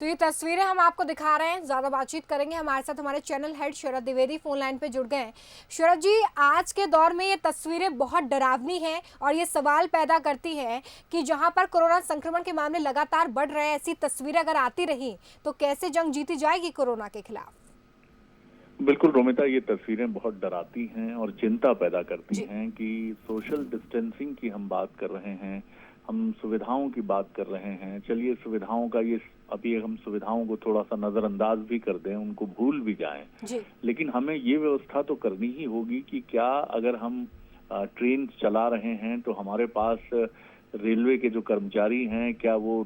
तो ये तस्वीरें हम आपको दिखा रहे हैं। ज्यादा बातचीत करेंगे, हमारे साथ हमारे चैनल हेड शरद द्विवेदी फोन लाइन पे जुड़ गए हैं। शरद जी, आज के दौर में ये तस्वीरें बहुत डरावनी हैं और ये सवाल पैदा करती है कि जहां पर कोरोना संक्रमण के मामले लगातार बढ़ रहे हैं, ऐसी तस्वीरें अगर आती रही तो कैसे जंग जीती जाएगी कोरोना के खिलाफ? बिल्कुल रोमिता, ये तस्वीरें बहुत डराती हैं और चिंता पैदा करती हैं कि सोशल डिस्टेंसिंग की हम बात कर रहे हैं, हम सुविधाओं की बात कर रहे हैं। चलिए सुविधाओं का ये अभी हम सुविधाओं को थोड़ा सा नजरअंदाज भी कर दें, उनको भूल भी जाएं, लेकिन हमें ये व्यवस्था तो करनी ही होगी कि क्या अगर हम ट्रेन चला रहे हैं तो हमारे पास रेलवे के जो कर्मचारी हैं, क्या वो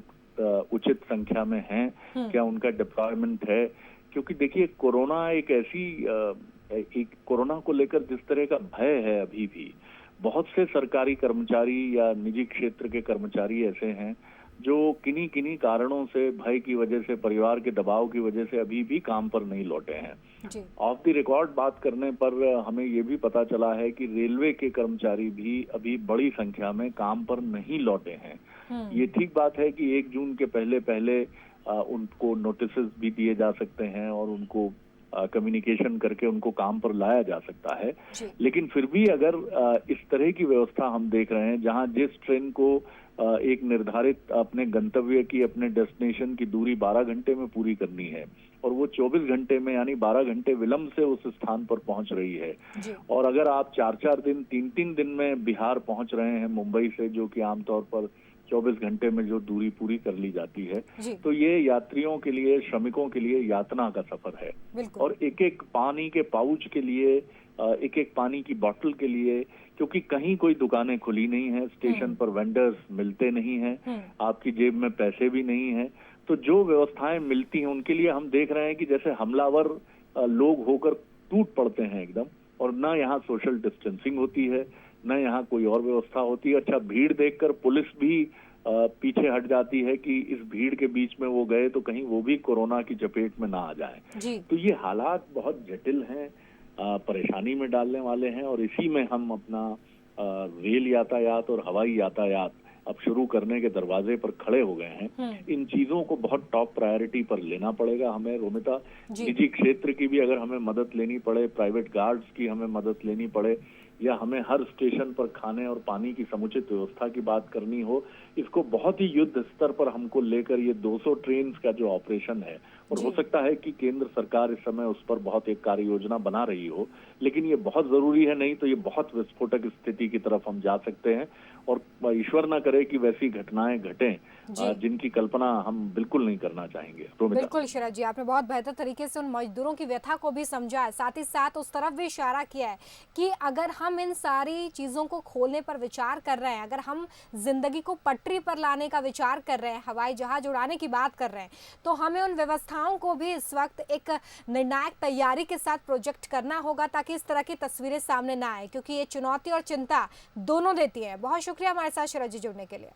उचित संख्या में हैं, क्या उनका डिप्लॉयमेंट है? क्योंकि देखिए कोरोना एक कोरोना को लेकर जिस तरह का भय है, अभी भी बहुत से सरकारी कर्मचारी या निजी क्षेत्र के कर्मचारी ऐसे हैं जो किन्हीं किन्हीं कारणों से, भय की वजह से, परिवार के दबाव की वजह से अभी भी काम पर नहीं लौटे हैं। ऑफ द रिकॉर्ड बात करने पर हमें ये भी पता चला है कि रेलवे के कर्मचारी भी अभी बड़ी संख्या में काम पर नहीं लौटे हैं। ये ठीक बात है कि 1 जून के पहले पहले उनको नोटिस भी दिए जा सकते हैं और उनको कम्युनिकेशन करके उनको काम पर लाया जा सकता है, लेकिन फिर भी अगर इस तरह की व्यवस्था हम देख रहे हैं जहां जिस ट्रेन को एक निर्धारित अपने गंतव्य की, अपने डेस्टिनेशन की दूरी 12 घंटे में पूरी करनी है और वो 24 घंटे में यानी 12 घंटे विलंब से उस स्थान पर पहुंच रही है, और अगर आप 4-4 दिन, 3-3 दिन में बिहार पहुंच रहे हैं मुंबई से, जो कि आमतौर पर 24 घंटे में जो दूरी पूरी कर ली जाती है, तो ये यात्रियों के लिए, श्रमिकों के लिए यातना का सफर है। और एक एक पानी के पाउच के लिए, एक एक पानी की बोतल के लिए, क्योंकि कहीं कोई दुकानें खुली नहीं है, स्टेशन पर वेंडर्स मिलते नहीं हैं, आपकी जेब में पैसे भी नहीं है, तो जो व्यवस्थाएं मिलती हैं उनके लिए हम देख रहे हैं कि जैसे हमलावर लोग होकर टूट पड़ते हैं एकदम, और ना यहाँ सोशल डिस्टेंसिंग होती है, न यहाँ कोई और व्यवस्था होती है। अच्छा, भीड़ देखकर पुलिस भी पीछे हट जाती है कि इस भीड़ के बीच में वो गए तो कहीं वो भी कोरोना की चपेट में ना आ जाए। तो ये हालात बहुत जटिल हैं, परेशानी में डालने वाले हैं, और इसी में हम अपना रेल यातायात और हवाई यातायात अब शुरू करने के दरवाजे पर खड़े हो गए हैं। इन चीजों को बहुत टॉप प्रायोरिटी पर लेना पड़ेगा हमें रोमिता। निजी क्षेत्र की भी अगर हमें मदद लेनी पड़े, प्राइवेट गार्ड्स की हमें मदद लेनी पड़े, या हमें हर स्टेशन पर खाने और पानी की समुचित व्यवस्था की बात करनी हो, इसको बहुत ही युद्ध स्तर पर हमको लेकर ये 200 ट्रेन का जो ऑपरेशन है, और हो सकता है कि केंद्र सरकार इस समय उस पर बहुत एक कार्य योजना बना रही हो, लेकिन ये बहुत जरूरी है, नहीं तो ये बहुत विस्फोटक स्थिति की तरफ हम जा सकते हैं, और ईश्वर ना करे कि वैसी घटनाएं घटें जिनकी कल्पना हम बिल्कुल नहीं करना चाहेंगे। बिल्कुल शरद जी, आपने बहुत बेहतर तरीके से उन मजदूरों की व्यथा को भी समझा है, साथ ही साथ उस तरफ भी इशारा किया है कि अगर हम इन सारी चीज़ों को खोलने पर विचार कर रहे हैं, अगर हम जिंदगी को पटरी पर लाने का विचार कर रहे हैं, हवाई जहाज उड़ाने की बात कर रहे हैं, तो हमें उन व्यवस्थाओं को भी इस वक्त एक निर्णायक तैयारी के साथ प्रोजेक्ट करना होगा ताकि इस तरह की तस्वीरें सामने ना आए, क्योंकि ये चुनौती और चिंता दोनों देती है। बहुत शुक्रिया हमारे साथ शरद जी जुड़ने के लिए।